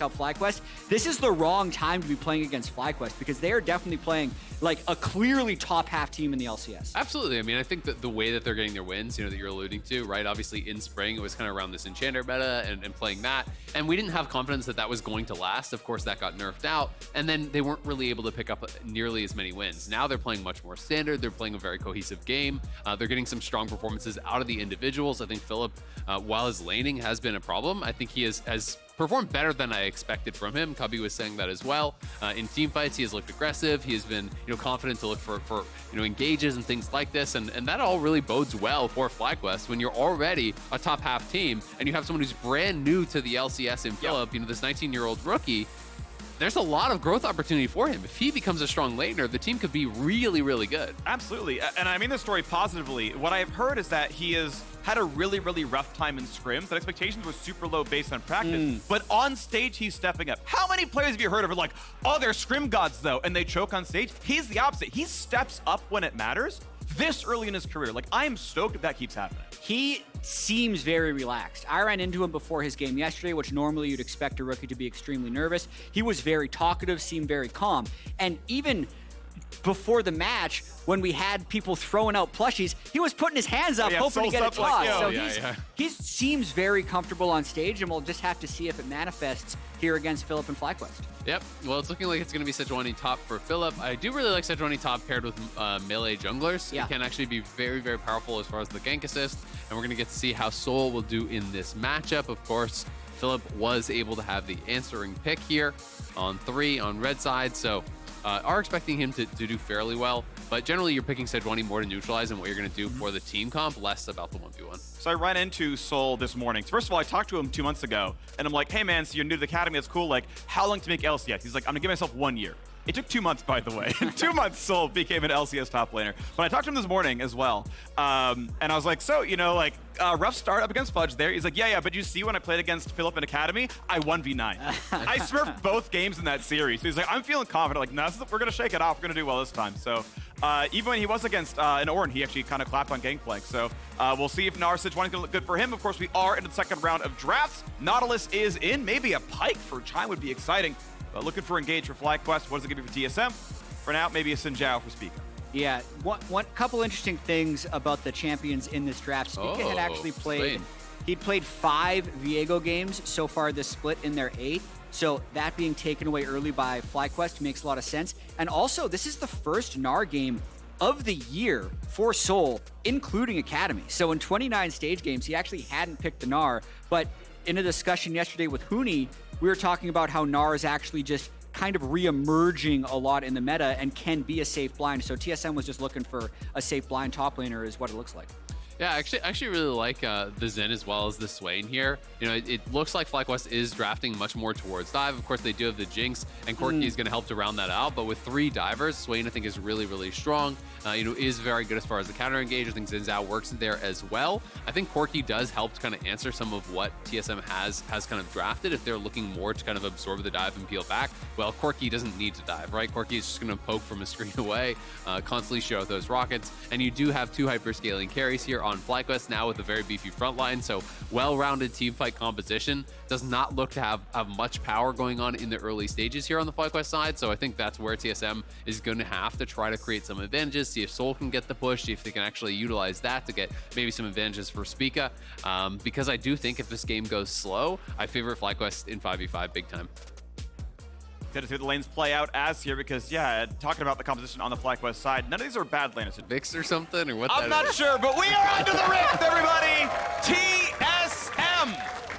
out FlyQuest, this is the wrong time to be playing against FlyQuest because they are definitely playing like a clearly top half team in the LCS. Absolutely. I mean, I think that the way that they're getting their wins, that you're alluding to, right? Obviously in spring, it was kind of around this Enchanter meta and playing that. And we didn't have confidence that that was going to last. Of course, that got nerfed out. And then they weren't really able to pick up nearly as many wins. Now they're playing much more standard. They're playing a very cohesive game. They're getting some strong performances out of the individuals. I think Philip, while his laning has been a problem, I think he has performed better than I expected from him. Cubby was saying that as well. In team fights, he has looked aggressive. He has been, confident to look for engages and things like this. And that all really bodes well for FlyQuest when you're already a top half team and you have someone who's brand new to the LCS in Philip, this 19-year-old rookie. There's a lot of growth opportunity for him. If he becomes a strong laner, the team could be really, really good. Absolutely. And I mean this story positively. What I've heard is that he has had a really, really rough time in scrims. That expectations were super low based on practice. But on stage, he's stepping up. How many players have you heard of are like, oh, they're scrim gods though, and they choke on stage? He's the opposite. He steps up when it matters this early in his career. Like, I am stoked if that keeps happening. He seems very relaxed. I ran into him before his game yesterday, which normally you'd expect a rookie to be extremely nervous. He was very talkative, seemed very calm. And even before the match, when we had people throwing out plushies, he was putting his hands up, hoping to get a toss. So he seems very comfortable on stage, and we'll just have to see if it manifests here against Philip and FlyQuest. Yep. Well, it's looking like it's going to be Sejuani top for Philip. I do really like Sejuani top paired with melee junglers. Yeah. It can actually be very, very powerful as far as the gank assist, and we're going to get to see how Sol will do in this matchup. Of course, Philip was able to have the answering pick here on 3 on red side, so are expecting him to do fairly well, but generally you're picking Sejuani more to neutralize and what you're going to do for the team comp, less about the 1v1. So I ran into Sol this morning. First of all, I talked to him 2 months ago, and I'm like, hey man, so you're new to the academy, that's cool. Like, how long to make LCS? He's like, I'm gonna give myself 1 year. It took 2 months, by the way. 2 months, Sol became an LCS top laner. But I talked to him this morning as well. And I was like, so, rough start up against Fudge there. He's like, yeah, but you see when I played against Philip in Academy, I 1v9. I smurfed both games in that series. So he's like, I'm feeling confident. Like, no, we're going to shake it off. We're going to do well this time. So even when he was against an Ornn, he actually kind of clapped on Gangplank. So we'll see if Gnar Sejuani is going to look good for him. Of course, we are into the second round of drafts. Nautilus is in. Maybe a Pike for Chime would be exciting. But looking for engage for FlyQuest. What does it give you for TSM? For now, maybe a Xin Zhao for Spica. Yeah, one couple interesting things about the champions in this draft. Spica had actually played, he'd played 5 Viego games so far this split in their 8. So that being taken away early by FlyQuest makes a lot of sense. And also, this is the first Gnar game of the year for Sol, including Academy. So in 29 stage games, he actually hadn't picked the Gnar, but in a discussion yesterday with Hooney, we were talking about how Gnar is actually just kind of re-emerging a lot in the meta and can be a safe blind. So TSM was just looking for a safe blind top laner is what it looks like. Yeah, I actually really like the Xin as well as the Swain here. It looks like FlyQuest is drafting much more towards dive. Of course, they do have the Jinx, and Corki is going to help to round that out. But with 3 divers, Swain, I think, is really, really strong. Is very good as far as the counter engage. I think Xin Zhao works there as well. I think Corki does help to kind of answer some of what TSM has kind of drafted. If they're looking more to kind of absorb the dive and peel back, well, Corki doesn't need to dive, right? Corki is just going to poke from a screen away, constantly show out those rockets. And you do have 2 hyper-scaling carries here on FlyQuest now with a very beefy front line, so well-rounded team fight composition. Does not look to have much power going on in the early stages here on the FlyQuest side, so I think that's where TSM is going to have to try to create some advantages, see if Sol can get the push, see if they can actually utilize that to get maybe some advantages for Spica, because I do think if this game goes slow, I favor FlyQuest in 5v5 big time. Good to see the lanes play out as here because, yeah, talking about the composition on the FlyQuest side, none of these are bad laners. Vix or something, or what? I'm not sure, but we are onto the rift, everybody! TSM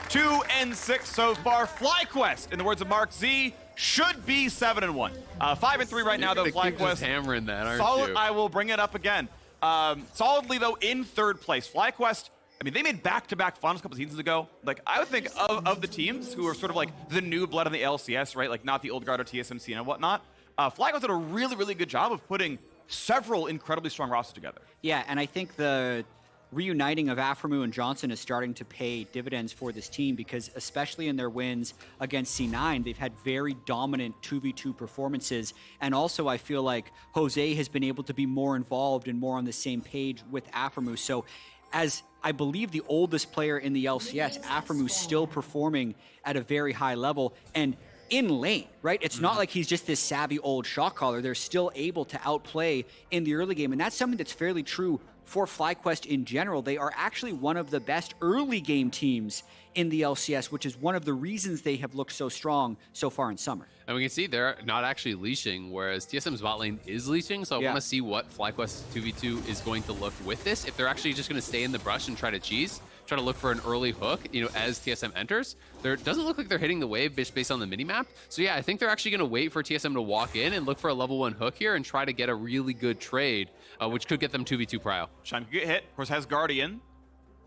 2-6 so far. FlyQuest, in the words of Mark Z, should be 7-1. 5-3 right now, though. FlyQuest hammering that, aren't solid. You? I will bring it up again. Solidly, though, in 3rd place. FlyQuest, I mean, they made back-to-back finals a couple seasons ago. Like, I would think of the teams who are sort of like the new blood in the LCS, right? Like, not the old guard or TSMC and whatnot. FlyQuest did a really, really good job of putting several incredibly strong rosters together. Yeah, and I think the reuniting of Aphromoo and Johnsun is starting to pay dividends for this team because especially in their wins against C9, they've had very dominant 2v2 performances. And also I feel like Jose has been able to be more involved and more on the same page with Aphromoo. So as I believe the oldest player in the LCS, Aphromoo still performing at a very high level and in lane, right? It's not like he's just this savvy old shot caller. They're still able to outplay in the early game, and that's something that's fairly true for FlyQuest in general. They are actually one of the best early game teams in the LCS, which is one of the reasons they have looked so strong so far in summer. And we can see they're not actually leashing, whereas TSM's bot lane is leashing. So I want to see what FlyQuest 2v2 is going to look with this. If they're actually just going to stay in the brush and try to cheese, try to look for an early hook, as TSM enters. There doesn't look like they're hitting the wave based on the minimap. So yeah, I think they're actually going to wait for TSM to walk in and look for a level 1 hook here and try to get a really good trade, which could get them 2v2 prio. Chime could get hit. Of course, has Guardian.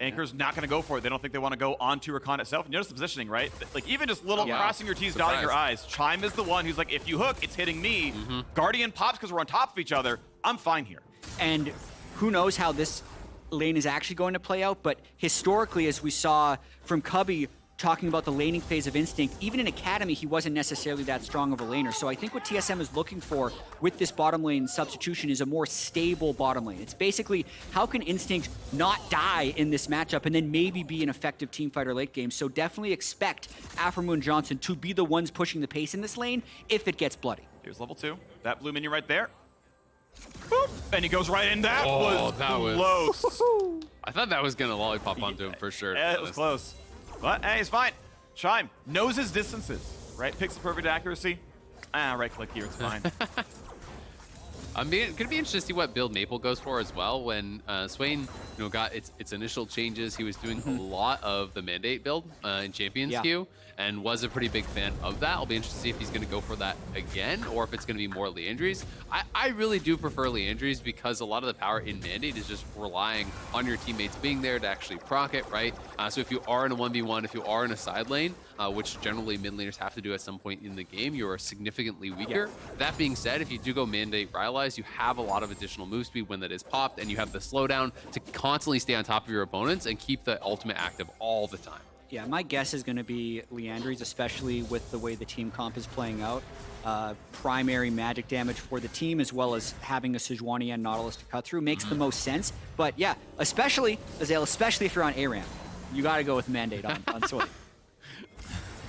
Anchor's not going to go for it. They don't think they want to go onto Rakan itself. And notice the positioning, right? Like, even just little crossing your T's, dotting your I's. Chime is the one who's like, if you hook, it's hitting me. Guardian pops because we're on top of each other. I'm fine here. And who knows how this lane is actually going to play out, but historically, as we saw from Cubby talking about the laning phase of Instinct, even in Academy, he wasn't necessarily that strong of a laner. So I think what TSM is looking for with this bottom lane substitution is a more stable bottom lane. It's basically, how can Instinct not die in this matchup and then maybe be an effective teamfighter late game? So definitely expect Aphromoo and Johnsun to be the ones pushing the pace in this lane if it gets bloody. Here's level 2. That blue minion right there. Boop, and he goes right in. That was close. I thought that was going to lollipop onto him for sure. Yeah, it was close. But hey, it's fine. Chime knows his distances, right? Picks the perfect accuracy. Right click here, it's fine. I'm going to be interested to see what build Maple goes for as well. When Swain, got its initial changes, he was doing a lot of the Mandate build in Champions queue and was a pretty big fan of that. I'll be interested to see if he's going to go for that again or if it's going to be more Leandry's. I really do prefer Leandry's because a lot of the power in Mandate is just relying on your teammates being there to actually proc it, right? So if you are in a 1v1, if you are in a side lane, which generally mid laners have to do at some point in the game, you are significantly weaker. That being said, if you do go Mandate Rylai's, you have a lot of additional move speed when that is popped, and you have the slowdown to constantly stay on top of your opponents and keep the ultimate active all the time. Yeah, my guess is going to be Leandry's, especially with the way the team comp is playing out. Primary magic damage for the team, as well as having a Sejuani and Nautilus to cut through, makes the most sense. But yeah, especially, Azael, especially if you're on A-Ramp, you got to go with Mandate on Swain.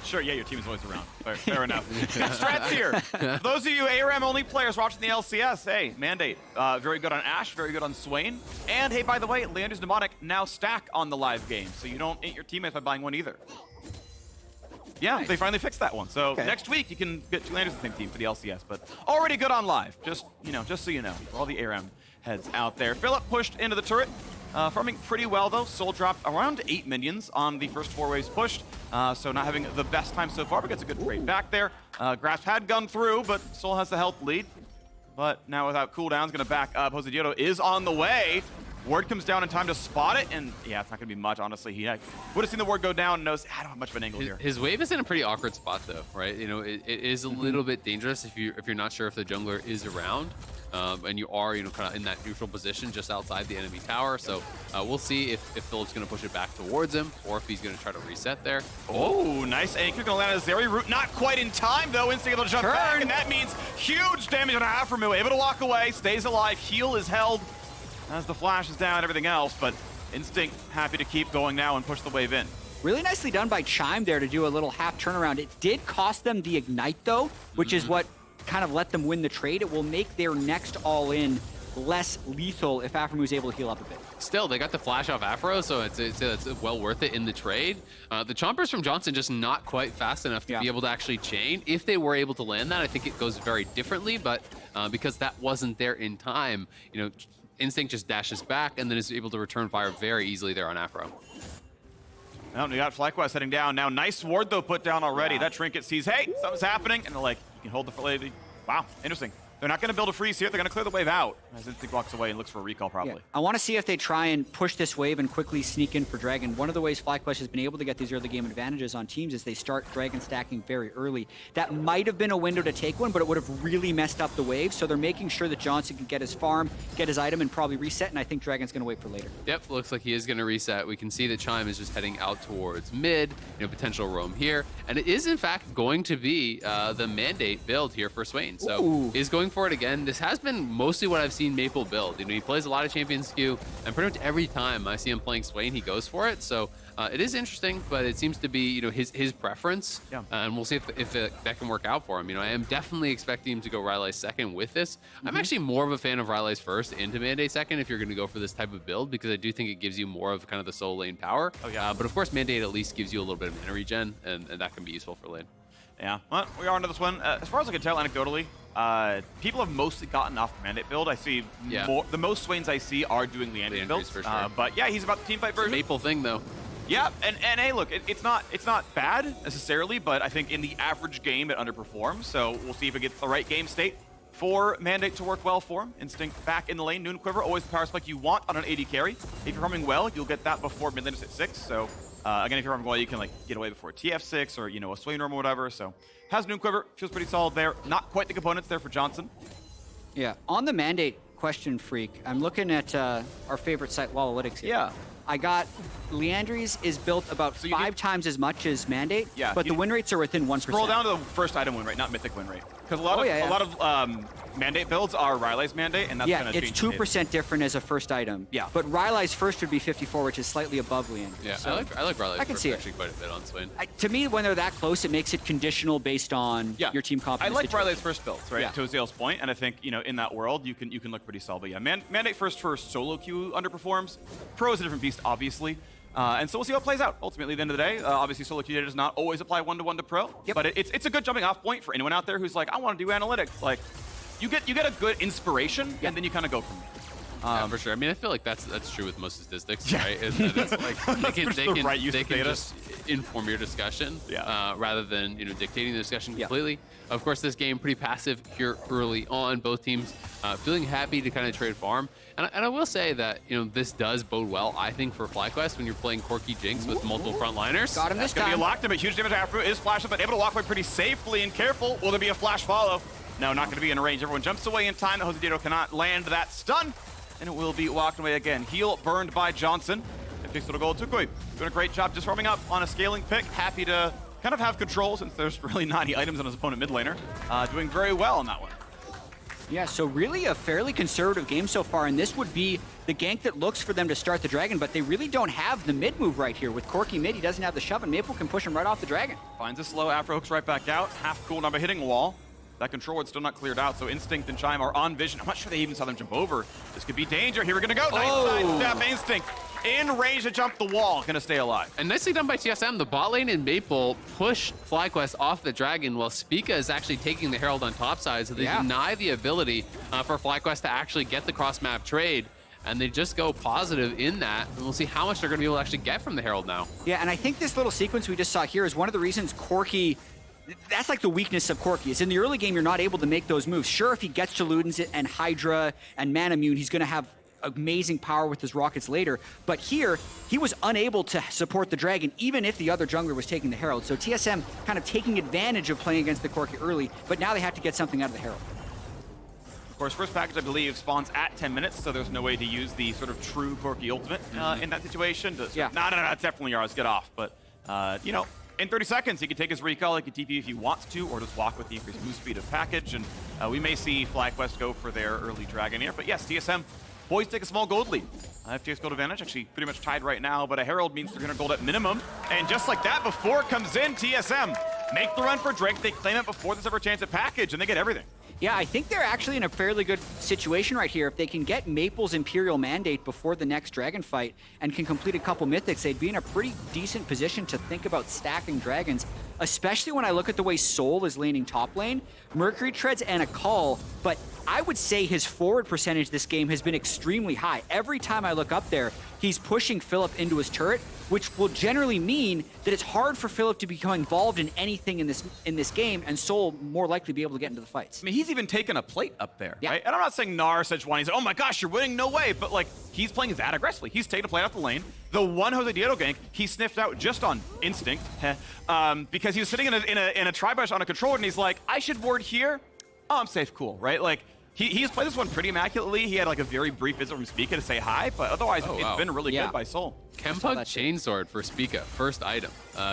Sure, yeah, your team is always around. Fair enough. Strats here. For those of you ARAM only players watching the LCS, hey, Mandate. Very good on Ashe, very good on Swain. And hey, by the way, Leandry's Mnemonic now stack on the live game, so you don't hit your teammates by buying one either. Yeah, they finally fixed that one. So next week you can get 2 Leandry's on the same team for the LCS, but already good on live. Just so you know, for all the ARAM heads out there. Philip pushed into the turret. Farming pretty well, though. Soul dropped around 8 minions on the first 4 waves pushed, so not having the best time so far, but gets a good trade back there. Grasp had gone through, but Soul has the health lead. But now without cooldowns, going to back up. JoseDeodo is on the way. Ward comes down in time to spot it, and yeah, it's not going to be much, honestly. He would have seen the ward go down and knows, I don't have much of an angle here. His wave is in a pretty awkward spot, though, right? It is a little bit dangerous if you're not sure if the jungler is around. And you are, kind of in that neutral position just outside the enemy tower. So we'll see if Philip's going to push it back towards him or if he's going to try to reset there. Oh, nice anchor. Going to land a Zeri root. Not quite in time, though. Instinct able to jump back, and that means huge damage on Aphromoo. Able to walk away, stays alive. Heal is held as the flash is down and everything else. But Instinct happy to keep going now and push the wave in. Really nicely done by Chime there to do a little half turnaround. It did cost them the Ignite, though, which is what kind of let them win the trade. It will make their next all-in less lethal if Aphromoo is able to heal up a bit. Still, they got the flash off Aphro, so it's well worth it in the trade. The chompers from Johnsun just not quite fast enough to be able to actually chain. If they were able to land that, I think it goes very differently, but because that wasn't there in time, Instinct just dashes back and then is able to return fire very easily there on Aphro. Well, we got FlyQuest heading down now. Nice ward, though, put down already. That Trinket sees, hey, something's happening, and they're like, you can hold the lady. Wow, interesting. They're not going to build a freeze here. They're going to clear the wave out as Instinct walks away and looks for a recall, probably. Yeah. I want to see if they try and push this wave and quickly sneak in for Dragon. One of the ways FlyQuest has been able to get these early game advantages on teams is they start Dragon stacking very early. That might have been a window to take one, but it would have really messed up the wave. So they're making sure that Johnsun can get his farm, get his item, and probably reset. And I think Dragon's going to wait for later. Yep, looks like he is going to reset. We can see that Chime is just heading out towards mid, potential roam here. And it is, in fact, going to be the Mandate build here for Swain. So he's going going for it again. This has been mostly what I've seen Maple build. You know, he plays a lot of champion skew, and pretty much every time I see him playing Swain, he goes for it. So it is interesting, but it seems to be, you know, his preference. Yeah. And we'll see if that can work out for him. You know, I am definitely expecting him to go Rylai's second with this. I'm actually more of a fan of Rylai's first into Mandate second if you're going to go for this type of build, because I do think it gives you more of kind of the solo lane power. Oh, yeah. But of course, Mandate at least gives you a little bit of mana regen, and that can be useful for lane. Yeah, well, we are into this one. As far as I can tell, anecdotally, people have mostly gotten off the Mandate build. I see the most Swains I see are doing Leandry builds. For sure. But yeah, he's about the teamfight version. Maple thing, though. Yeah, and hey, look, it's not bad necessarily, but I think in the average game it underperforms. So we'll see if it gets the right game state for Mandate to work well for him. Instinct back in the lane. Noon Quiver, always the power spike you want on an AD carry. If you're farming well, you'll get that before mid lane is at 6. So again, if you're farming well, you can like get away before TF6 or, you know, a Swain Norm or whatever. So has Noon Quiver, feels pretty solid there. Not quite the components there for Johnsun. Yeah, on the Mandate question, Phreak, I'm looking at our favorite site, Lolesports here. Yeah. I got Leandry's is built about 5 times as much as Mandate, but the win rates are within 1%. Scroll down to the first item win rate, not mythic win rate. Because a lot of Mandate builds are Rylai's Mandate, and that's going to change. It's 2% different as a first item. Yeah. But Rylai's first would be 54, which is slightly above Leandry. Yeah, so I like Rylai's can see actually quite a bit on Swain. To me, when they're that close, it makes it conditional based on your team confidence. I like Rylai's first builds, right? To Azael's point, and I think, you know, in that world, you can look pretty solid. But yeah, Mandate first for solo queue underperforms. Pro is a different beast, obviously. And so we'll see how it plays out. Ultimately, at the end of the day, obviously solo queue data does not always apply one-to-one to pro, but it's a good jumping off point for anyone out there who's like, I want to do analytics. Like, you get a good inspiration, and then you kind of go from there. Yeah, for sure. I mean, I feel like that's true with most statistics, right? It's like they can just inform your discussion rather than, you know, dictating the discussion completely. Of course, this game pretty passive here early on. Both teams feeling happy to kind of trade farm. And I will say that, you know, this does bode well, I think, for FlyQuest when you're playing Corki Jinx with multiple frontliners. Got him this time. Gonna be locked in, but huge damage to Aphromoo is flashed up, but able to walk away pretty safely and careful. Will there be a flash follow? No, not going to be in range. Everyone jumps away in time. JoseDeodo cannot land that stun, and it will be walked away again. Heal burned by Johnsun. And picks little gold. toucouille doing a great job just farming up on a scaling pick. Happy to kind of have control since there's really not any items on his opponent mid laner. Doing very well on that one. Yeah, so really a fairly conservative game so far, and this would be the gank that looks for them to start the dragon, but they really don't have the mid move right here. With Corki mid, he doesn't have the shove, and Maple can push him right off the dragon. Finds a slow, Afro hooks right back out. Half cool now by hitting a wall. That control ward's still not cleared out, so Instinct and Chime are on vision. I'm not sure they even saw them jump over. This could be danger. Here we're gonna go. Nice sidestep. Instinct in range to jump the wall. Gonna stay alive. And nicely done by TSM. The bot lane and Maple push FlyQuest off the dragon while Spica is actually taking the Herald on top side, so they deny the ability for FlyQuest to actually get the cross-map trade. And they just go positive in that, and we'll see how much they're gonna be able to actually get from the Herald now. Yeah, and I think this little sequence we just saw here is one of the reasons Corki, that's like the weakness of Corki, is in the early game you're not able to make those moves. Sure, if he gets to Ludens and Hydra and Manamune, he's gonna have amazing power with his rockets later, but here he was unable to support the dragon even if the other jungler was taking the Herald. So TSM kind of taking advantage of playing against the Corki early, but now they have to get something out of the Herald. Of course, first package, I believe, spawns at 10 minutes, so there's no way to use the sort of true Corki ultimate in that situation. No, it's definitely yours. Get off. But, you know, in 30 seconds, he can take his recall, he can TP if he wants to, or just walk with the increased move speed of package, and we may see FlyQuest go for their early dragon here. But yes, TSM poised to take a small gold lead. FTX gold advantage, actually pretty much tied right now, but a Herald means 300 gold at minimum. And just like that, before it comes in, TSM make the run for Drake. They claim it before there's ever a chance at package, and they get everything. Yeah, I think they're actually in a fairly good situation right here. If they can get Maple's Imperial Mandate before the next dragon fight and can complete a couple mythics, they'd be in a pretty decent position to think about stacking dragons, especially when I look at the way Soul is laning top lane. Mercury treads and a call, but I would say his forward percentage this game has been extremely high. Every time I look up there, he's pushing Philip into his turret, which will generally mean that it's hard for Philip to become involved in anything in this game, and Soul more likely be able to get into the fights. I mean, he's even taken a plate up there, right? And I'm not saying Gnar, Sejuani, oh my gosh, you're winning, no way, but like, he's playing that aggressively. He's taken a plate off the lane. The one JoseDeodo gank, he sniffed out just on instinct, because he was sitting in a tri-bush on a controller, and he's like, I should ward here. Oh, I'm safe, cool, right? Like, he's played this one pretty immaculately. He had like a very brief visit from Spica to say hi, but otherwise it's been really good by Soul. Kempa Chainsword for Spica, first item.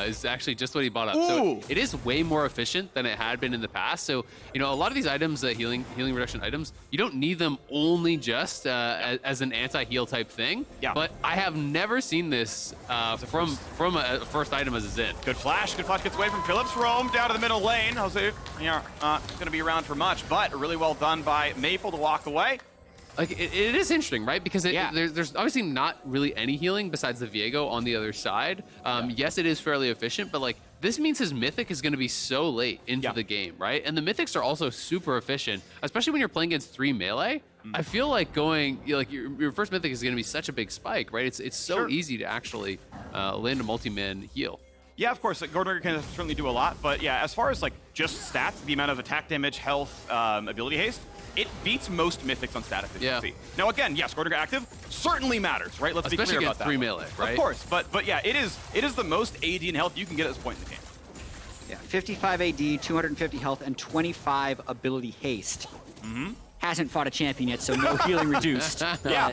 is actually just what he bought up. Ooh. So it is way more efficient than it had been in the past. So, you know, a lot of these items, healing reduction items, you don't need them only just as an anti-heal type thing. Yeah. But I have never seen this from a first item as a Xin. Good flash gets away from Phillips. Roam down to the middle lane. Jose, going to be around for much, but really well done by Maple to walk away. Like it is interesting, right? Because there's obviously not really any healing besides the Viego on the other side. Yes, it is fairly efficient, but like this means his mythic is going to be so late into the game, right? And the mythics are also super efficient, especially when you're playing against 3 melee. I feel like going your first mythic is going to be such a big spike, right? It's so easy to actually land a multi-man heal. Yeah, of course, Gnar can certainly do a lot, but yeah, as far as like just stats, the amount of attack damage, health, ability haste, it beats most mythics on stat efficiency. Yeah. Now again, yes, Gnar active certainly matters, right? Let's Especially be clear about that. Especially against 3 melee, right? Of course, but yeah, it is the most AD and health you can get at this point in the game. Yeah, 55 AD, 250 health, and 25 ability haste. Hasn't fought a champion yet, so no healing reduced. Yeah.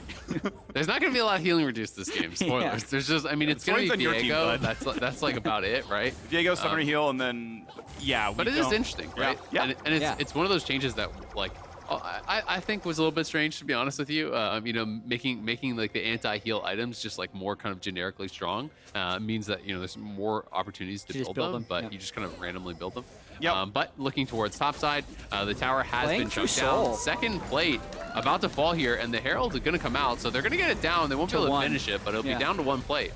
There's not going to be a lot of healing reduced this game. Spoilers. Yeah. There's just, I mean, it's going to be Viego. That's like about it, right? Viego, summoner heal, and then but it is interesting, right? Yeah. And it's one of those changes that like I think was a little bit strange, to be honest with you. You know, making like the anti-heal items just like more kind of generically strong means that, you know, there's more opportunities to build them, but you just kind of randomly build them. Yep. But looking towards top side, the tower has Playing been through chunked down. Soul. Second plate about to fall here, and the Herald is going to come out, so they're going to get it down. They won't be able to finish it, but it'll be down to 1 plate.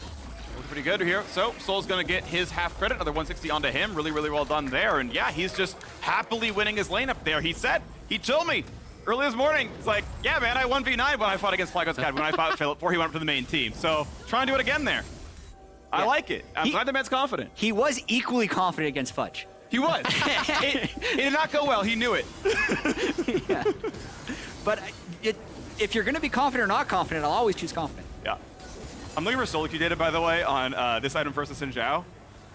Looks pretty good here. So Soul's going to get his half credit, another 160 onto him. Really, really well done there. And yeah, he's just happily winning his lane up there. He told me early this morning, it's like, yeah, man, I 1v9 when I fought against FlyQuest when I fought Philip before he went up to the main team. So try and do it again there. I like it. I'm glad the man's confident. He was equally confident against Fudge. He was. it did not go well. He knew it. Yeah. But if you're going to be confident or not confident, I'll always choose confident. Yeah. I'm looking for solo queue data, by the way, on this item versus Xin Zhao.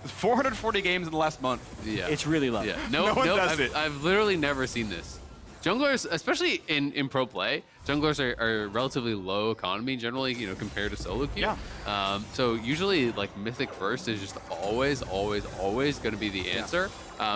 440 games in the last month. Yeah. It's really low. Yeah. No one does it. I've literally never seen this. Junglers, especially in pro play, junglers are relatively low economy generally, you know, compared to solo queue. Yeah. So usually like mythic first is just always going to be the answer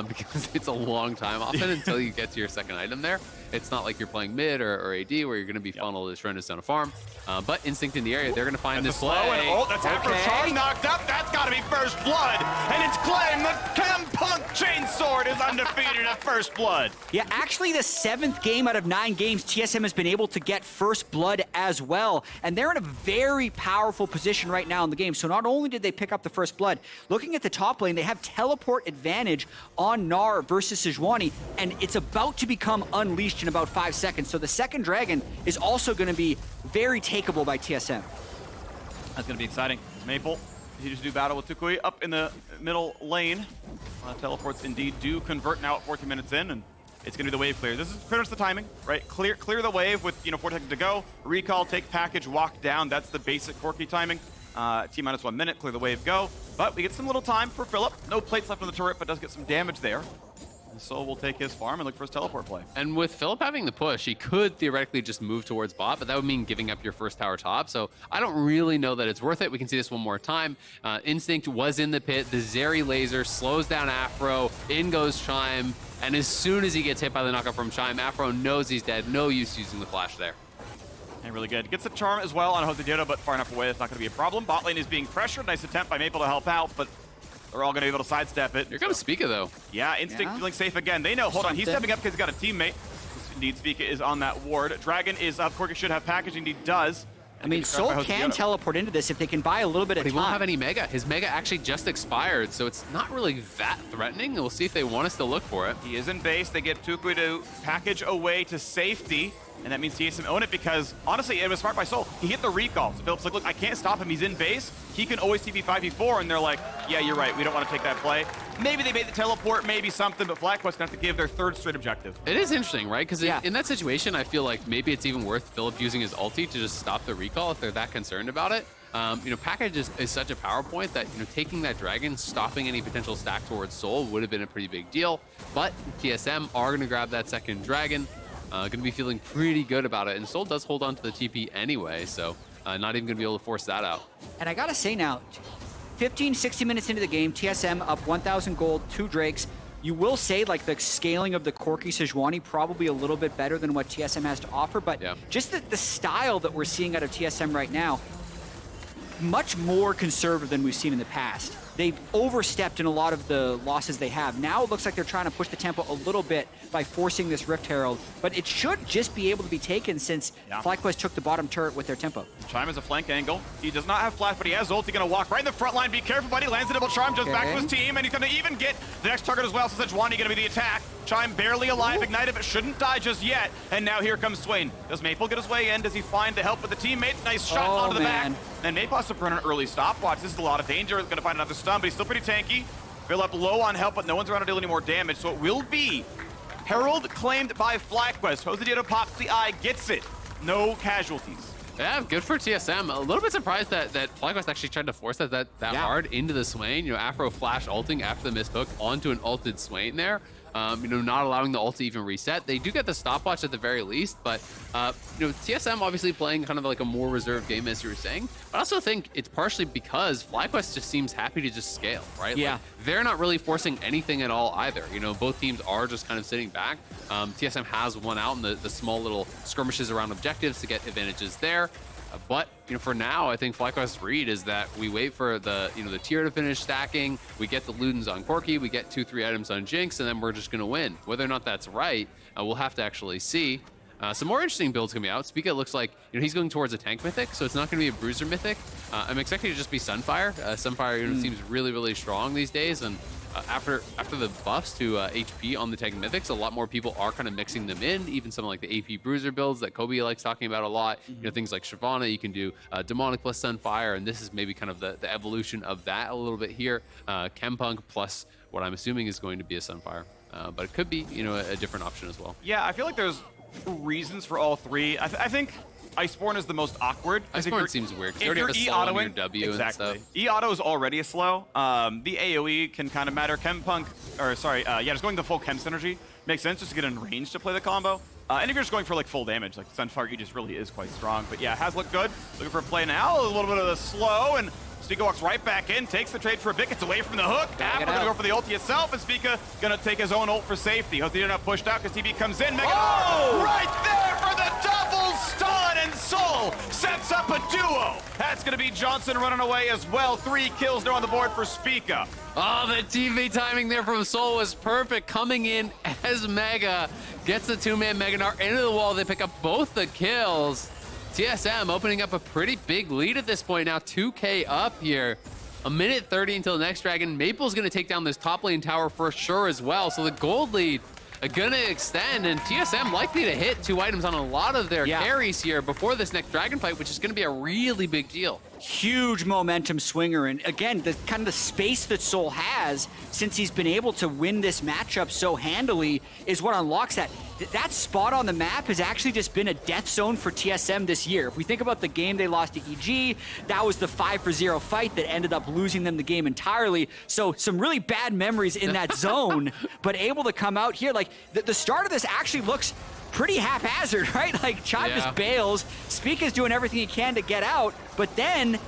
because it's a long time often until you get to your second item there. It's not like you're playing mid or AD where you're going to be funneled as horrendous down a farm. But Instinct in the area, they're going to find this play. That's Aphromoo knocked up. That's got to be first blood. And it's claimed the Punk Chainsword is undefeated at first blood. Yeah, actually the 7th game out of 9 games, TSM has been able to get first blood as well. And they're in a very powerful position right now in the game. So not only did they pick up the first blood, looking at the top lane, they have teleport advantage on Gnar versus Sejuani, and it's about to become unleashed in about 5 seconds. So the second dragon is also going to be very takeable by TSM. That's going to be exciting. Maple continues to do battle with toucouille up in the middle lane. Teleports indeed do convert now at 14 minutes in, and it's going to be the wave clear. This is pretty much the timing, right? Clear the wave with 4 seconds to go. Recall, take package, walk down. That's the basic Corki timing. T-minus 1 minute, clear the wave, go. But we get some little time for Philip. No plates left on the turret, but does get some damage there. And Soul will take his farm and look for his teleport play. And with Philip having the push, he could theoretically just move towards bot, but that would mean giving up your first tower top. So I don't really know that it's worth it. We can see this one more time. Instinct was in the pit. The Zeri laser slows down Aphro. In goes Chime. And as soon as he gets hit by the knockup from Chime, Aphro knows he's dead. No use using the flash there. And really good. Gets the charm as well on JoseDeodo, but far enough away, it's not going to be a problem. Bot lane is being pressured. Nice attempt by Maple to help out, but they're all going to be able to sidestep it. Here comes Spica, though. Yeah, Instinct feeling safe again. They know, hold on, he's stepping up because he's got a teammate. Indeed, Spica is on that ward. Dragon is up. Corki should have package. Indeed, does. I mean, Soul can teleport into this if they can buy a little bit of time. But he won't have any Mega. His Mega actually just expired, so it's not really that threatening. We'll see if they want us to look for it. He is in base. They get toucouille to package away to safety. And that means TSM own it because, honestly, it was smart by Soul. He hit the recall. So Philip's like, look, I can't stop him. He's in base. He can always TP 5v4. And they're like, yeah, you're right. We don't want to take that play. Maybe they made the teleport, maybe something, but FlyQuest going to have to give their third straight objective. It is interesting, right? Because in that situation, I feel like maybe it's even worth Philip using his ulti to just stop the recall if they're that concerned about it. Package is such a power point that, taking that dragon, stopping any potential stack towards Soul would have been a pretty big deal. But TSM are going to grab that second dragon. Going to be feeling pretty good about it. And Soul does hold on to the TP anyway, so not even going to be able to force that out. And I got to say now, 15, 60 minutes into the game, TSM up 1,000 gold, 2 Drakes. You will say, like, the scaling of the Corki Sejuani probably a little bit better than what TSM has to offer, but just the style that we're seeing out of TSM right now, much more conservative than we've seen in the past. They've overstepped in a lot of the losses they have. Now it looks like they're trying to push the tempo a little bit by forcing this Rift Herald, but it should just be able to be taken since FlyQuest took the bottom turret with their tempo. Chime is a flank angle. He does not have flash, but he has ult. He's going to walk right in the front line. Be careful, buddy. Lands a double charm, just back to his team, and he's going to even get the next target as well. So Sejuani going to be the attack. Chime barely alive, ignited, but shouldn't die just yet. And now here comes Swain. Does Maple get his way in? Does he find the help with the teammates? Nice shot onto the back. And Maple has to run an early stopwatch. This is a lot of danger. He's going to find another stun, but he's still pretty tanky. Fill up low on help, but no one's around to deal any more damage. So it will be Herald claimed by FlyQuest. JoseDeodo pops the eye, gets it. No casualties. Yeah, good for TSM. A little bit surprised that FlyQuest actually tried to force that hard into the Swain. You know, Aphro flash ulting after the missed hook onto an ulted Swain there. You know, not allowing the ult to even reset. They do get the stopwatch at the very least, but you know, TSM obviously playing kind of like a more reserved game, as you were saying. But I also think it's partially because FlyQuest just seems happy to just scale, right? Yeah. Like, they're not really forcing anything at all either. You know, both teams are just kind of sitting back. TSM has won out in the small little skirmishes around objectives to get advantages there. But you know, for now, I think FlyQuest's read is that we wait for the the tier to finish stacking. We get the Ludens on Corki, we get 2-3 items on Jinx, and then we're just gonna win. Whether or not that's right, we'll have to actually see. Some more interesting builds coming out. Spica looks like he's going towards a tank mythic, so it's not going to be a bruiser mythic. I'm expecting it to just be Sunfire. Sunfire seems really strong these days, and after the buffs to HP on the tank mythics, a lot more people are kind of mixing them in. Even some like the AP bruiser builds that Kobe likes talking about a lot. You know, things like Shyvana, you can do Demonic plus Sunfire, and this is maybe kind of the evolution of that a little bit here. Chempunk plus what I'm assuming is going to be a Sunfire, but it could be a different option as well. Yeah, I feel like there's reasons for all three. I think Iceborne is the most awkward. Iceborne seems weird because you already have a slow on your W and stuff. E-auto is already a slow. The AoE can kind of matter. Chempunk, or sorry, just going the full chem synergy makes sense just to get in range to play the combo. And if you're just going for like full damage, like Sunfire just really is quite strong. But yeah, has looked good. Looking for a play now. A little bit of the slow, and Spica walks right back in, takes the trade for a bit, gets away from the hook. Aphromoo gonna go for the ulti itself, and Spica gonna take his own ult for safety. Hopefully not pushed out because TB comes in. Right there for the double stun, and Sol sets up a duo. That's gonna be Johnsun running away as well. 3 kills now on the board for Spica. Oh, the TV timing there from Sol was perfect. Coming in as Mega, gets the 2-man Mega Gnar into the wall. They pick up both the kills. TSM opening up a pretty big lead at this point now, 2K up here. A minute 30 until the next dragon. Maple's gonna take down this top lane tower for sure as well. So the gold lead gonna extend, and TSM likely to hit 2 items on a lot of their carries here before this next dragon fight, which is gonna be a really big deal. Huge momentum swinger, and again, the kind of the space that Sol has since he's been able to win this matchup so handily is what unlocks that. That spot on the map has actually just been a death zone for TSM this year. If we think about the game they lost to EG, that was the 5-0 fight that ended up losing them the game entirely. So some really bad memories in that zone, but able to come out here. Like the start of this actually looks pretty haphazard, right? Like Chime just bails, Spica's doing everything he can to get out, but then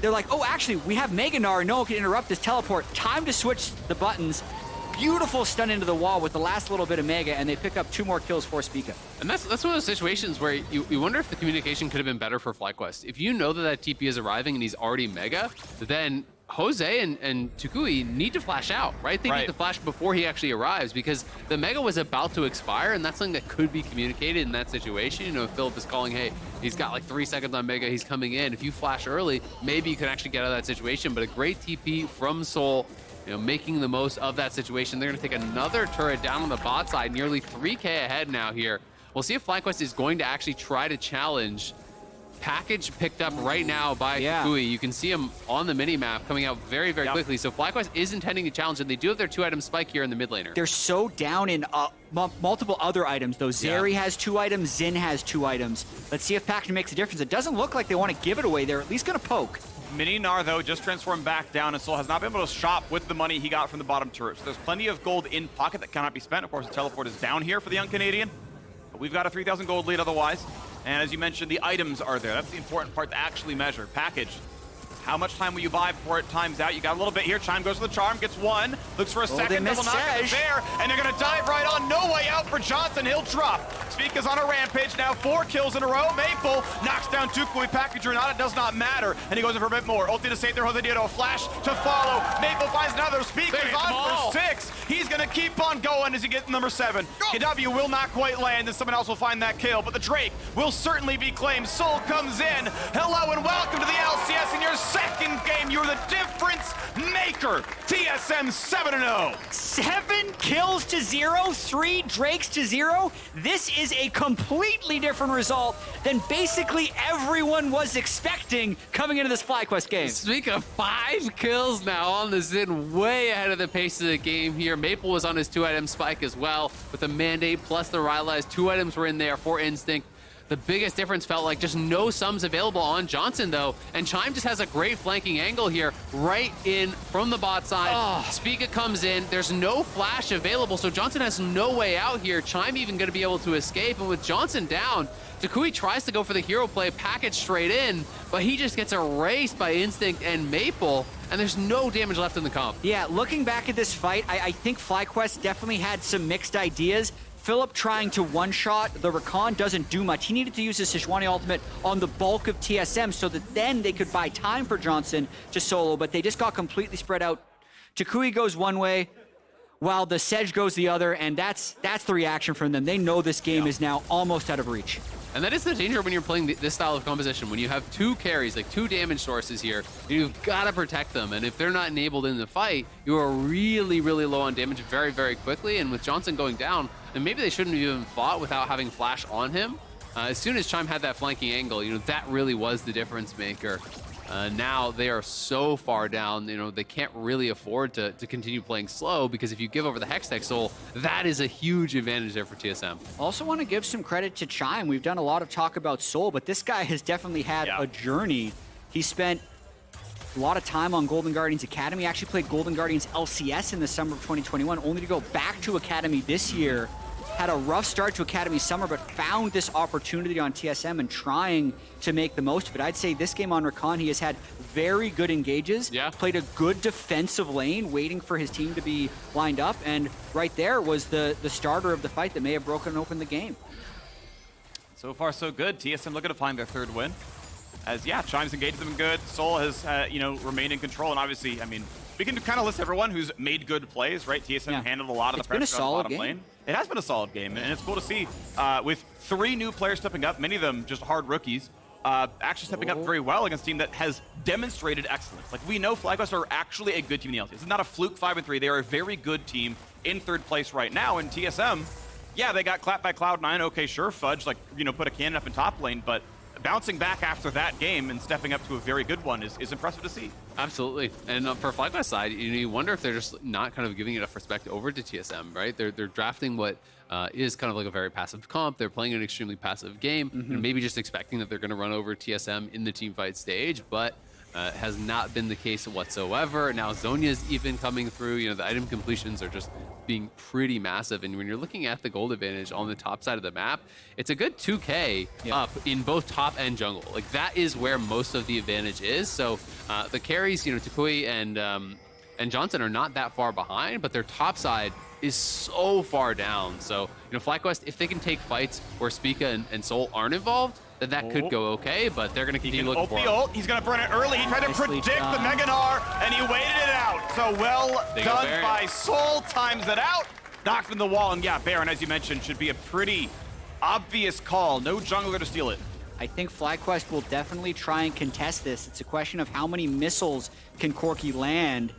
they're like, oh, actually, we have Mega Gnar, no one can interrupt this teleport. Time to switch the buttons. Beautiful stun into the wall with the last little bit of Mega, and they pick up 2 more kills for Spica. And that's one of those situations where you wonder if the communication could have been better for FlyQuest. If you know that TP is arriving and he's already Mega, then Jose and toucouille need to flash out, right? They need to flash before he actually arrives, because the Mega was about to expire, and that's something that could be communicated in that situation. You know, if Philip is calling, hey, he's got like 3 seconds on Mega, he's coming in. If you flash early, maybe you can actually get out of that situation. But a great TP from Sol, making the most of that situation. They're going to take another turret down on the bot side, nearly 3K ahead now here. We'll see if FlyQuest is going to actually try to challenge. Package picked up right now by toucouille. You can see him on the mini-map coming out very quickly. So FlyQuest is intending to challenge, and they do have their 2-item spike here in the mid laner. They're so down in multiple other items, though. Zeri has 2 items, Xin has 2 items. Let's see if Package makes a difference. It doesn't look like they want to give it away. They're at least going to poke. Mini Gnar, though, just transformed back down, and Sol has not been able to shop with the money he got from the bottom turret. So there's plenty of gold in pocket that cannot be spent. Of course, the teleport is down here for the young Canadian. But we've got a 3,000 gold lead otherwise. And as you mentioned, the items are there. That's the important part to actually measure. Package How much time will you buy before it times out? You got a little bit here. Chime goes for the charm, gets one, looks for a second, double knock there, and they're gonna dive right on. No way out for Johnsun. He'll drop. Spica's on a rampage now, 4 kills in a row. Maple knocks down toucouille, package or not, it does not matter. And he goes in for a bit more. Ulti to save there, JoseDeodo, a flash to follow. Maple finds another. Spica's on for 6. He's gonna keep on going as he gets number 7. KW will not quite land, and someone else will find that kill, but the Drake will certainly be claimed. Soul comes in. Hello and welcome to the LCS in your second game. You're the difference maker. TSM 7-0. 7 kills to 0, 3 Drakes to 0. This is a completely different result than basically everyone was expecting coming into this FlyQuest game. Speak of 5 kills now on the Xin, way ahead of the pace of the game here. Maple was on his 2-item spike as well with the Mandate plus the Rylai's. 2 items were in there for Instinct. The biggest difference felt like just no sums available on Johnsun, though. And Chime just has a great flanking angle here, right in from the bot side. Spica comes in. There's no flash available, so Johnsun has no way out here. Chime even going to be able to escape. And with Johnsun down, toucouille tries to go for the hero play, package straight in, but he just gets erased by Instinct and Maple, and there's no damage left in the comp. Yeah, looking back at this fight, I think FlyQuest definitely had some mixed ideas. Philip trying to one-shot the Rakan doesn't do much. He needed to use his Sejuani ultimate on the bulk of TSM so that then they could buy time for Johnsun to solo, but they just got completely spread out. toucouille goes one way, while the Sej goes the other, and that's the reaction from them. They know this game is now almost out of reach. And that is the danger when you're playing this style of composition. When you have 2 carries, like 2 damage sources here, you've got to protect them. And if they're not enabled in the fight, you are really, really low on damage very, very quickly. And with Johnsun going down, and maybe they shouldn't have even fought without having flash on him. As soon as Chime had that flanking angle, that really was the difference maker. Now they are so far down, they can't really afford to continue playing slow, because if you give over the Hextech Soul, that is a huge advantage there for TSM. Also want to give some credit to Chime. We've done a lot of talk about Soul, but this guy has definitely had a journey. He spent a lot of time on Golden Guardians Academy, actually played Golden Guardians LCS in the summer of 2021, only to go back to Academy this year. Had a rough start to Academy Summer, but found this opportunity on TSM and trying to make the most of it. I'd say this game on Rakan, he has had very good engages, played a good defensive lane, waiting for his team to be lined up, and right there was the starter of the fight that may have broken open the game. So far, so good. TSM looking to find their 3rd win. As, Chime's engaged them good. Soul has, remained in control, and obviously, we can kind of list everyone who's made good plays, right? TSM handled a lot of the pressure on the bottom lane. It has been a solid game, and it's cool to see with 3 new players stepping up, many of them just hard rookies, actually stepping up very well against a team that has demonstrated excellence. Like, we know FlyQuest are actually a good team in the LCS. This is not a fluke 5-3. They are a very good team in 3rd place right now, and TSM, they got clapped by Cloud9. Okay, sure, Fudge, put a cannon up in top lane, but bouncing back after that game and stepping up to a very good one is impressive to see. Absolutely. And for FlyQuest side, you wonder if they're just not kind of giving enough respect over to TSM, right? They're drafting what is kind of like a very passive comp. They're playing an extremely passive game, and maybe just expecting that they're going to run over TSM in the team fight stage, but has not been the case whatsoever. Now Zhonya's even coming through. The item completions are just being pretty massive, and when you're looking at the gold advantage on the top side of the map, it's a good 2K up in both top and jungle. Like, that is where most of the advantage is. So the carries, toucouille and Johnsun are not that far behind, but their top side is so far down. So FlyQuest, if they can take fights where Spica and Soul aren't involved, then that could go okay, but they're going to continue looking for it. He's going to burn it early. He tried to predict the Mega Gnar, and he waited it out. So well done by Soul. Times it out. Knocked in the wall, and Baron, as you mentioned, should be a pretty obvious call. No jungler to steal it. I think FlyQuest will definitely try and contest this. It's a question of how many missiles can Corki land.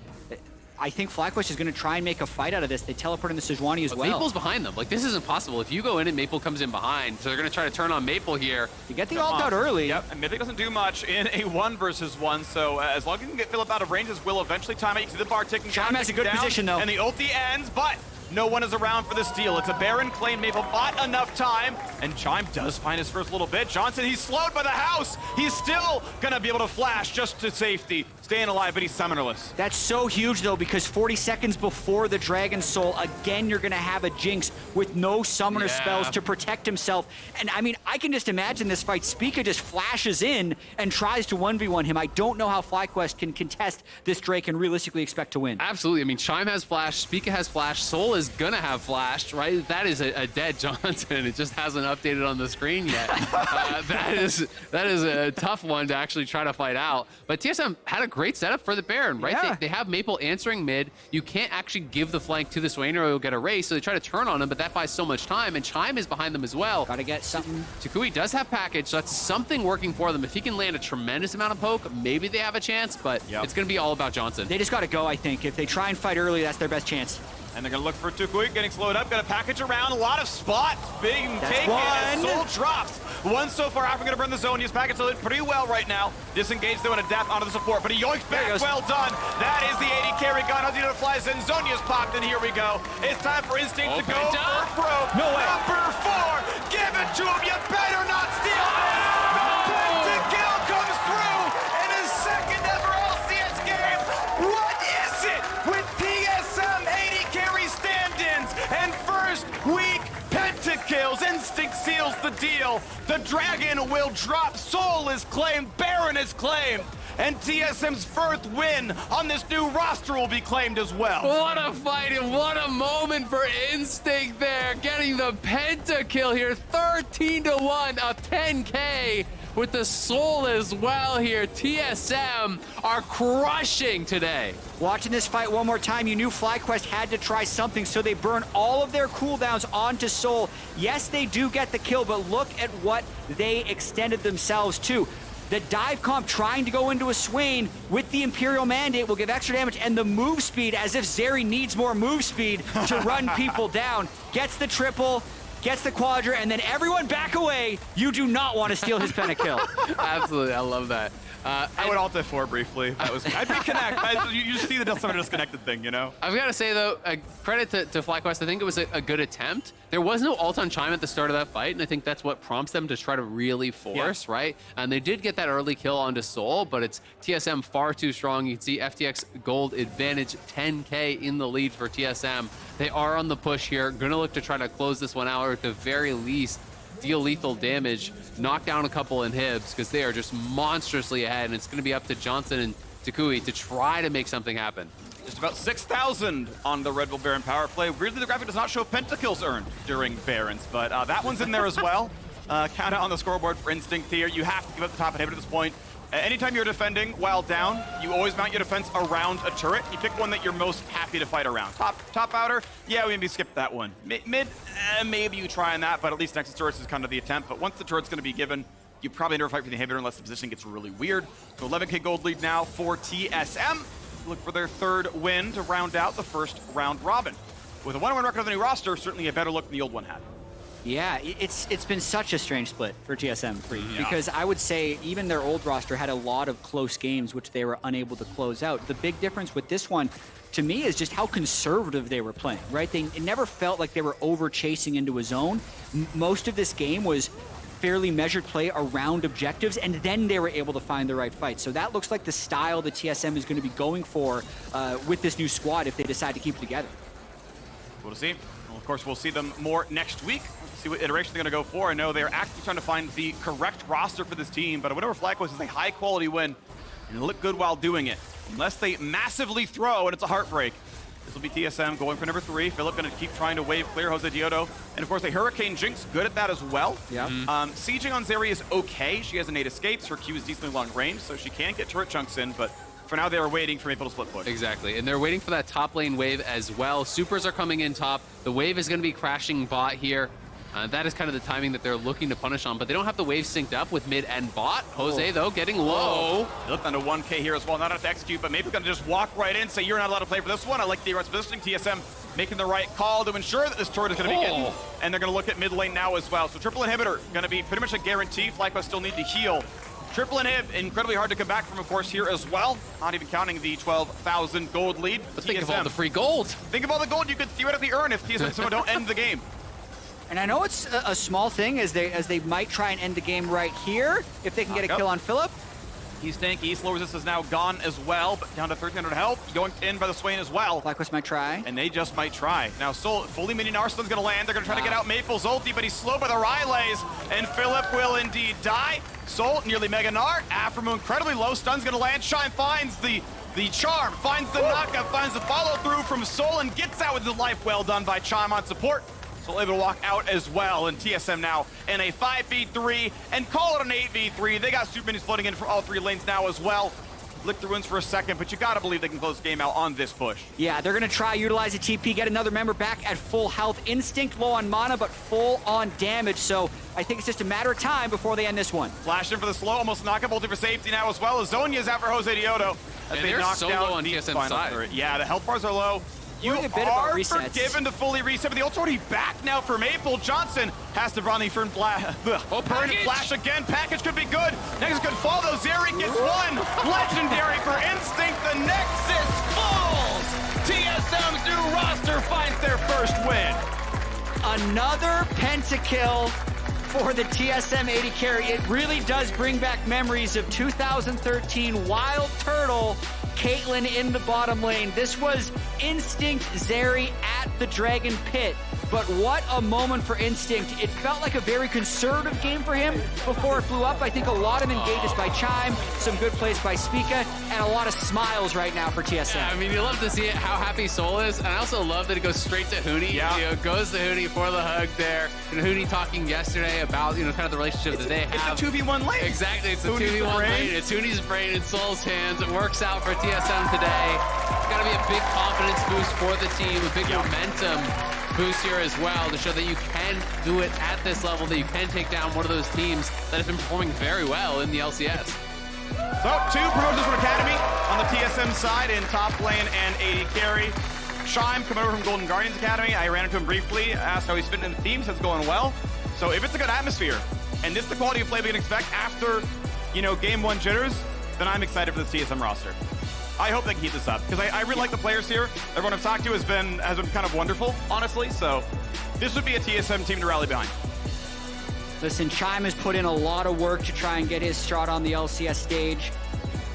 I think FlyQuest is going to try and make a fight out of this. They teleport into Sejuani as well. Maple's behind them. Like, this is impossible. If you go in and Maple comes in behind, so they're going to try to turn on Maple here. You get the ult out early. Yep, and Mythic doesn't do much in a 1-versus-1, so as long as you can get Philip out of range, this will eventually time it. You see the bar ticking down. Chime has a good position, though. And the ulti ends, but No one is around for the steal. It's a Baron claim. Maple bought enough time, and Chime does find his first little bit. Johnsun, he's slowed by the house. He's still gonna be able to flash just to safety. Staying alive, but he's summonerless. That's so huge, though, because 40 seconds before the Dragon Soul, again, you're going to have a Jinx with no summoner spells to protect himself. And, I mean, I can just imagine this fight. Spica just flashes in and tries to 1v1 him. I don't know how FlyQuest can contest this Drake and realistically expect to win. Absolutely. I mean, Chime has flash, Spica has flash, Soul is going to have flash, right? That is a dead Johnsun. It just hasn't updated on the screen yet. That is a tough one to actually try to fight out. But TSM had a great setup for the Baron, right? Yeah. They have Maple answering mid. You can't actually give the flank to the Swain or he'll get a race, so they try to turn on him, but that buys so much time, and Chime is behind them as well. Gotta get something. toucouille does have package, so that's something working for them. If he can land a tremendous amount of poke, maybe they have a chance, but it's going to be all about Johnsun. They just gotta go, I think. If they try and fight early, that's their best chance. And they're gonna look for toucouille, getting slowed up, gonna package around, a lot of spots being taken as Soul drops. One so far, Aphromoo gonna burn the zone, he's packaged pretty well right now. Disengaged though and adapt onto the support, but he yoinks back, well done. That is the AD carry gun, Azael flies in, Zhonya's popped, and here we go. It's time for Instinct to go for broke. No way. Number 4, give it to him, you better not steal this. The kill comes through in his second ever LCS game. What is it with TSM AD carry stand-ins and first week pentakills? Instinct seals the deal. The Dragon will drop. Soul is claimed. Baron is claimed. And TSM's first win on this new roster will be claimed as well. What a fight and what a moment for Instinct there, getting the pentakill here, 13-1, a 10K with the Soul as well here. TSM are crushing today. Watching this fight one more time, you knew FlyQuest had to try something, so they burn all of their cooldowns onto Soul. Yes, they do get the kill, but look at what they extended themselves to. The dive comp trying to go into a Swain with the Imperial Mandate will give extra damage, and the move speed, as if Zeri needs more move speed to run people down. Gets the triple, gets the quadra, and then everyone back away. You do not want to steal his pentakill. Absolutely, I love that. I would alt F4 briefly. That was, I'd reconnect. You just see the summoner disconnected thing, you know? I've got to say, though, credit to FlyQuest. I think it was a good attempt. There was no ult on Chime at the start of that fight, and I think that's what prompts them to try to really force, right? And they did get that early kill onto Soul, but it's TSM far too strong. You can see FTX gold advantage, 10K in the lead for TSM. They are on the push here. Gonna look to try to close this one out, or at the very least, deal lethal damage, knock down a couple inhibs, because they are just monstrously ahead, and it's going to be up to Johnsun and toucouille to try to make something happen. Just about 6,000 on the Red Bull Baron power play. Weirdly, the graphic does not show pentakills earned during Barons, but that one's in there as well. Count it on the scoreboard for Instinct here. You have to give up the top inhibitor at this point. Anytime you're defending while down, you always mount your defense around a turret. You pick one that you're most happy to fight around. Top outer, yeah, we maybe skip that one. Mid, maybe you try on that, but at least next to turrets is kind of the attempt. But once the turret's going to be given, you probably never fight for the inhibitor unless the position gets really weird. So 11K gold lead now for TSM. Look for their third win to round out the first round robin. With a 1-1 record of the new roster, certainly a better look than the old one had. Yeah, it's been such a strange split for TSM Phreak, because I would say even their old roster had a lot of close games which they were unable to close out. The big difference with this one, to me, is just how conservative they were playing, right? It never felt like they were over chasing into a zone. Most of this game was fairly measured play around objectives, and then they were able to find the right fight. So that looks like the style that TSM is going to be going for with this new squad if they decide to keep it together. We'll see. Well, of course, we'll see them more next week. See what iteration they're going to go for. I know they're actively trying to find the correct roster for this team, but a win over FlyQuest is a high-quality win, and it'll look good while doing it. Unless they massively throw, and it's a heartbreak. This will be TSM going for number 3. Philip going to keep trying to wave clear JoseDeodo. And of course, a Hurricane Jinx, good at that as well. Yeah. Sieging on Zeri is okay. She has innate escapes. Her Q is decently long range, so she can get turret chunks in, but for now, they are waiting for Maple to split push. Exactly, and they're waiting for that top lane wave as well. Supers are coming in top. The wave is going to be crashing bot here. That is kind of the timing that they're looking to punish on, but they don't have the wave synced up with mid and bot. Jose, though, getting low. They look down to 1K here as well, not enough to execute, but Maple going to just walk right in, say, you're not allowed to play for this one. I like the aggressive positioning. TSM making the right call to ensure that this turret is going to be getting, and they're going to look at mid lane now as well. So triple inhibitor going to be pretty much a guarantee. FlyQuest still need to heal. Triple inhib, incredibly hard to come back from, of course, here as well. Not even counting the 12,000 gold lead. But think of all the free gold. Think of all the gold you could theoretically earn if TSM don't end the game. And I know it's a small thing as they might try and end the game right here if they can get a kill on Philip. He's tanky. Slow resist is now gone as well, but down to 1,300 health. Going in by the Swain as well. FlyQuest might try. And they just might try. Now, Sol, fully minion Arsenal's going to land. They're going to try to get out Maple's ulti, but he's slowed by the Rylays. And Philip will indeed die. Sol, nearly Mega Gnar. Aphromoo incredibly low. Stun's going to land. Chime finds the charm, finds the knockup, finds the follow-through from Sol, and gets out with the life. Well done by Chime on support. Sol able to walk out as well, and TSM now in a 5v3, and call it an 8v3. They got super minis floating in from all 3 lanes now as well. Lick through wins for a second, but you gotta believe they can close the game out on this push. Yeah, they're gonna try utilize a TP, get another member back at full health. Instinct low on mana, but full on damage, so I think it's just a matter of time before they end this one. Flash in for the slow, almost knock up ulti for safety now as well. Azonia's out for JoseDeodo. And they're so low on TSM's side. Turret. Yeah, the health bars are low. You a bit about are resets. forgiven to fully reset, but the ult's already back now for Maple. Johnsun has to run the Fern Flash again. Package could be good. Next good fall, though. Zeri gets one. Legendary for Instinct. The Nexus falls. TSM's new roster finds their first win. Another pentakill for the TSM AD carry. It really does bring back memories of 2013 Wild Turtle, Caitlyn in the bottom lane. This was Instinct Zeri at the Dragon Pit. But what a moment for Instinct. It felt like a very conservative game for him before it blew up. I think a lot of engages by Chime, some good plays by Spica, and a lot of smiles right now for TSM. Yeah, I mean, you love to see it, how happy Sol is, and I also love that it goes straight to Huni. Yeah. You know, goes to Huni for the hug there. And Huni talking yesterday about, you know, kind of the relationship that they have. It's a 2v1 lane. Exactly, it's a Huni's 2v1 lane. It's Huni's brain in Sol's hands. It works out for TSM today. It's got to be a big confidence boost for the team, a big momentum boost here as well to show that you can do it at this level, that you can take down one of those teams that have been performing very well in the LCS. So, 2 promotions from Academy on the TSM side in top lane and AD carry. Chime coming over from Golden Guardians Academy. I ran into him briefly, asked how he's fitting in the team, says it's going well. So if it's a good atmosphere, and this is the quality of play we can expect after, you know, game 1 jitters, then I'm excited for the TSM roster. I hope they can keep this up, because I really like the players here. Everyone I've talked to has been kind of wonderful, honestly. So this would be a TSM team to rally behind. Listen, Chime has put in a lot of work to try and get his shot on the LCS stage.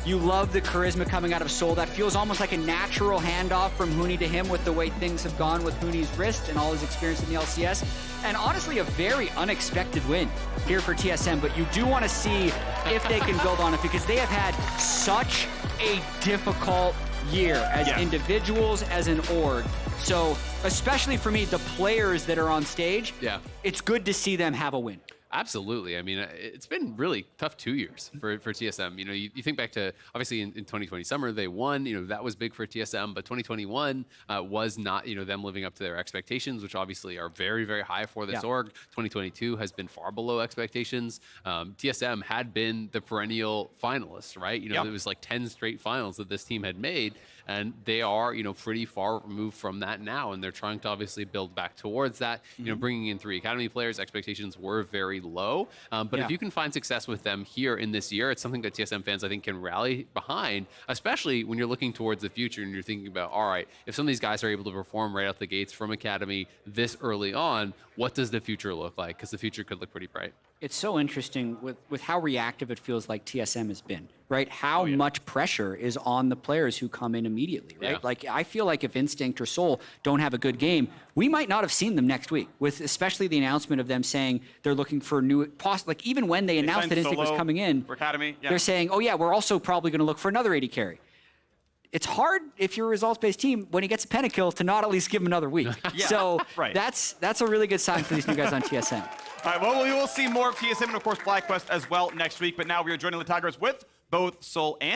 You love the charisma coming out of Sol. That feels almost like a natural handoff from Huni to him with the way things have gone with Huni's wrist and all his experience in the LCS. And honestly, a very unexpected win here for TSM. But you do want to see if they can build on it, because they have had such a difficult year as individuals, as an org. So especially for me, the players that are on stage, it's good to see them have a win. Absolutely. I mean, it's been really tough 2 years for TSM. You know, you think back to, obviously, in 2020 summer, they won. You know, that was big for TSM. But 2021 was not, you know, them living up to their expectations, which obviously are very, very high for this org. 2022 has been far below expectations. TSM had been the perennial finalist, right? You know, it was like 10 straight finals that this team had made. And they are, you know, pretty far removed from that now. And they're trying to obviously build back towards that. You know, bringing in 3 academy players, expectations were very low. But if you can find success with them here in this year, it's something that TSM fans, I think, can rally behind, especially when you're looking towards the future and you're thinking about, all right, if some of these guys are able to perform right out the gates from academy this early on, what does the future look like? Because the future could look pretty bright. It's so interesting with how reactive it feels like TSM has been, right? How much pressure is on the players who come in immediately, right? Like, I feel like if Instinct or Sol don't have a good game, we might not have seen them next week, with especially the announcement of them saying they're looking for new, like even when they announced that Instinct was coming in, for Academy, they're saying, oh yeah, we're also probably going to look for another AD carry. It's hard if you're a results-based team when he gets a pentakill to not at least give him another week. So that's a really good sign for these new guys on TSM. All right, well, we will see more of TSM and, of course, FlyQuest as well next week. But now we are joining the Tigers with both Sol and